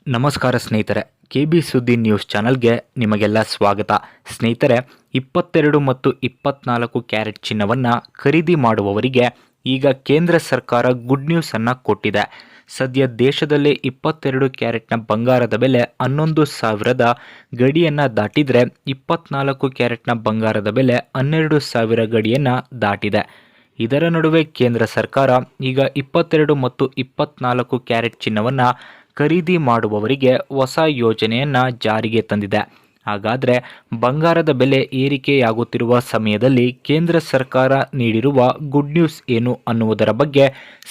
ನಮಸ್ಕಾರ ಸ್ನೇಹಿತರೆ, ಕೆಬಿ ಸುದ್ದಿ ನ್ಯೂಸ್ ಚಾನಲ್ಗೆ ನಿಮಗೆಲ್ಲ ಸ್ವಾಗತ. ಸ್ನೇಹಿತರೆ, 22 ಮತ್ತು 24 ಕ್ಯಾರೆಟ್ ಚಿನ್ನವನ್ನು ಖರೀದಿ ಮಾಡುವವರಿಗೆ ಈಗ ಕೇಂದ್ರ ಸರ್ಕಾರ ಗುಡ್ ನ್ಯೂಸ್ ಅನ್ನು ಕೊಟ್ಟಿದೆ. ಸದ್ಯ ದೇಶದಲ್ಲೇ 22 ಕ್ಯಾರೆಟ್ನ ಬಂಗಾರದ ಬೆಲೆ 11,000 ಗಡಿಯನ್ನು ದಾಟಿದರೆ 24 ಕ್ಯಾರೆಟ್ನ ಬಂಗಾರದ ಬೆಲೆ 12,000 ಗಡಿಯನ್ನು ದಾಟಿದೆ. ಇದರ ನಡುವೆ ಕೇಂದ್ರ ಸರ್ಕಾರ ಈಗ 22 ಮತ್ತು 24 ಕ್ಯಾರೆಟ್ ಚಿನ್ನವನ್ನು ಖರೀದಿ ಮಾಡುವವರಿಗೆ ಹೊಸ ಯೋಜನೆಯನ್ನು ಜಾರಿಗೆ ತಂದಿದೆ. ಹಾಗಾದರೆ ಬಂಗಾರದ ಬೆಲೆ ಏರಿಕೆಯಾಗುತ್ತಿರುವ ಸಮಯದಲ್ಲಿ ಕೇಂದ್ರ ಸರ್ಕಾರ ನೀಡಿರುವ ಗುಡ್ ನ್ಯೂಸ್ ಏನು ಅನ್ನುವುದರ ಬಗ್ಗೆ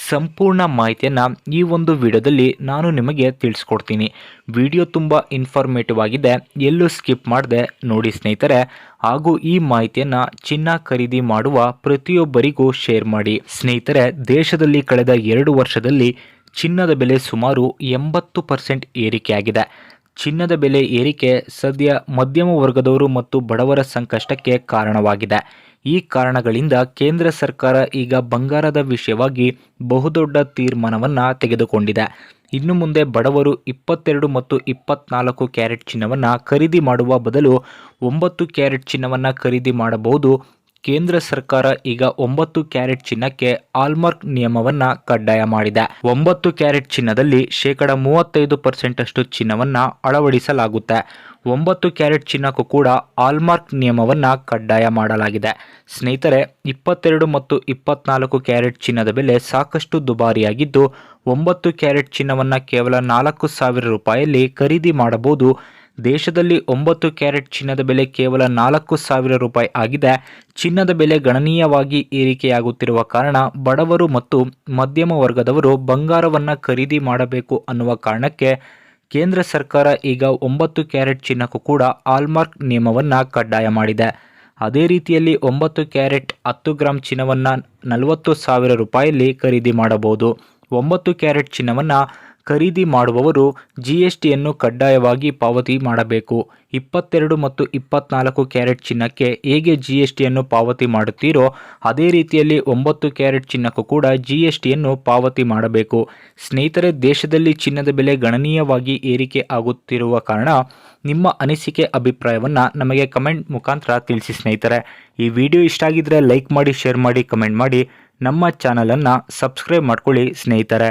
ಸಂಪೂರ್ಣ ಮಾಹಿತಿಯನ್ನು ಈ ಒಂದು ವಿಡಿಯೋದಲ್ಲಿ ನಾನು ನಿಮಗೆ ತಿಳಿಸ್ಕೊಡ್ತೀನಿ. ವಿಡಿಯೋ ತುಂಬ ಇನ್ಫಾರ್ಮೇಟಿವ್ ಆಗಿದೆ, ಎಲ್ಲೂ ಸ್ಕಿಪ್ ಮಾಡದೆ ನೋಡಿ ಸ್ನೇಹಿತರೆ. ಹಾಗೂ ಈ ಮಾಹಿತಿಯನ್ನು ಚಿನ್ನ ಖರೀದಿ ಮಾಡುವ ಪ್ರತಿಯೊಬ್ಬರಿಗೂ ಶೇರ್ ಮಾಡಿ. ಸ್ನೇಹಿತರೆ, ದೇಶದಲ್ಲಿ ಕಳೆದ 2 ವರ್ಷದಲ್ಲಿ ಚಿನ್ನದ ಬೆಲೆ ಸುಮಾರು 80% ಏರಿಕೆಯಾಗಿದೆ. ಚಿನ್ನದ ಬೆಲೆ ಏರಿಕೆ ಸದ್ಯ ಮಧ್ಯಮ ವರ್ಗದವರು ಮತ್ತು ಬಡವರ ಸಂಕಷ್ಟಕ್ಕೆ ಕಾರಣವಾಗಿದೆ. ಈ ಕಾರಣಗಳಿಂದ ಕೇಂದ್ರ ಸರ್ಕಾರ ಈಗ ಬಂಗಾರದ ವಿಷಯವಾಗಿ ಬಹುದೊಡ್ಡ ತೀರ್ಮಾನವನ್ನು ತೆಗೆದುಕೊಂಡಿದೆ. ಇನ್ನು ಮುಂದೆ ಬಡವರು 22 ಮತ್ತು 24 ಕ್ಯಾರೆಟ್ ಚಿನ್ನವನ್ನು ಖರೀದಿ ಮಾಡುವ ಬದಲು 9 ಕ್ಯಾರೆಟ್ ಚಿನ್ನವನ್ನು ಖರೀದಿ ಮಾಡಬಹುದು. ಕೇಂದ್ರ ಸರ್ಕಾರ ಈಗ 9 ಕ್ಯಾರೆಟ್ ಚಿನ್ನಕ್ಕೆ ಹಾಲ್ಮಾರ್ಕ್ ನಿಯಮವನ್ನು ಕಡ್ಡಾಯ ಮಾಡಿದೆ. 9 ಕ್ಯಾರೆಟ್ ಚಿನ್ನದಲ್ಲಿ 35% ಅಷ್ಟು ಚಿನ್ನವನ್ನು ಅಳವಡಿಸಲಾಗುತ್ತೆ. 9 ಕ್ಯಾರೆಟ್ ಚಿನ್ನಕ್ಕೂ ಕೂಡ ಹಾಲ್ಮಾರ್ಕ್ ನಿಯಮವನ್ನು ಕಡ್ಡಾಯ ಮಾಡಲಾಗಿದೆ. ಸ್ನೇಹಿತರೆ, 22 ಮತ್ತು 24 ಕ್ಯಾರೆಟ್ ಚಿನ್ನದ ಬೆಲೆ ಸಾಕಷ್ಟು ದುಬಾರಿಯಾಗಿದ್ದು 9 ಕ್ಯಾರೆಟ್ ಚಿನ್ನವನ್ನು ಕೇವಲ 4,000 ರೂಪಾಯಿಯಲ್ಲಿ ಖರೀದಿ ಮಾಡಬಹುದು. ದೇಶದಲ್ಲಿ 9 ಕ್ಯಾರೆಟ್ ಚಿನ್ನದ ಬೆಲೆ ಕೇವಲ 4,000 ರೂಪಾಯಿ ಆಗಿದೆ. ಚಿನ್ನದ ಬೆಲೆ ಗಣನೀಯವಾಗಿ ಏರಿಕೆಯಾಗುತ್ತಿರುವ ಕಾರಣ ಬಡವರು ಮತ್ತು ಮಧ್ಯಮ ವರ್ಗದವರು ಬಂಗಾರವನ್ನು ಖರೀದಿ ಮಾಡಬೇಕು ಅನ್ನುವ ಕಾರಣಕ್ಕೆ ಕೇಂದ್ರ ಸರ್ಕಾರ ಈಗ 9 ಕ್ಯಾರೆಟ್ ಚಿನ್ನಕ್ಕೂ ಕೂಡ ಹಾಲ್ಮಾರ್ಕ್ ನಿಯಮವನ್ನು ಕಡ್ಡಾಯ ಮಾಡಿದೆ. ಅದೇ ರೀತಿಯಲ್ಲಿ 9 ಕ್ಯಾರೆಟ್ 10 ಗ್ರಾಂ ಚಿನ್ನವನ್ನು 40,000 ರೂಪಾಯಿಯಲ್ಲಿ ಖರೀದಿ ಮಾಡಬಹುದು. 9 ಕ್ಯಾರೆಟ್ ಚಿನ್ನವನ್ನು ಖರೀದಿ ಮಾಡುವವರು GSTಯನ್ನು ಕಡ್ಡಾಯವಾಗಿ ಪಾವತಿ ಮಾಡಬೇಕು. 22 ಮತ್ತು 24 ಕ್ಯಾರೆಟ್ ಚಿನ್ನಕ್ಕೆ ಹೇಗೆ GSTಯನ್ನು ಪಾವತಿ ಮಾಡುತ್ತೀರೋ ಅದೇ ರೀತಿಯಲ್ಲಿ 9 ಕ್ಯಾರೆಟ್ ಚಿನ್ನಕ್ಕೂ ಕೂಡ GSTಯನ್ನು ಪಾವತಿ ಮಾಡಬೇಕು. ಸ್ನೇಹಿತರೆ, ದೇಶದಲ್ಲಿ ಚಿನ್ನದ ಬೆಲೆ ಗಣನೀಯವಾಗಿ ಏರಿಕೆ ಆಗುತ್ತಿರುವ ಕಾರಣ ನಿಮ್ಮ ಅನಿಸಿಕೆ ಅಭಿಪ್ರಾಯವನ್ನು ನಮಗೆ ಕಮೆಂಟ್ ಮುಖಾಂತರ ತಿಳಿಸಿ. ಸ್ನೇಹಿತರೆ, ಈ ವಿಡಿಯೋ ಇಷ್ಟ ಆಗಿದ್ದರೆ ಲೈಕ್ ಮಾಡಿ, ಶೇರ್ ಮಾಡಿ, ಕಮೆಂಟ್ ಮಾಡಿ. ನಮ್ಮ ಚಾನಲನ್ನು ಸಬ್ಸ್ಕ್ರೈಬ್ ಮಾಡ್ಕೊಳ್ಳಿ ಸ್ನೇಹಿತರೆ.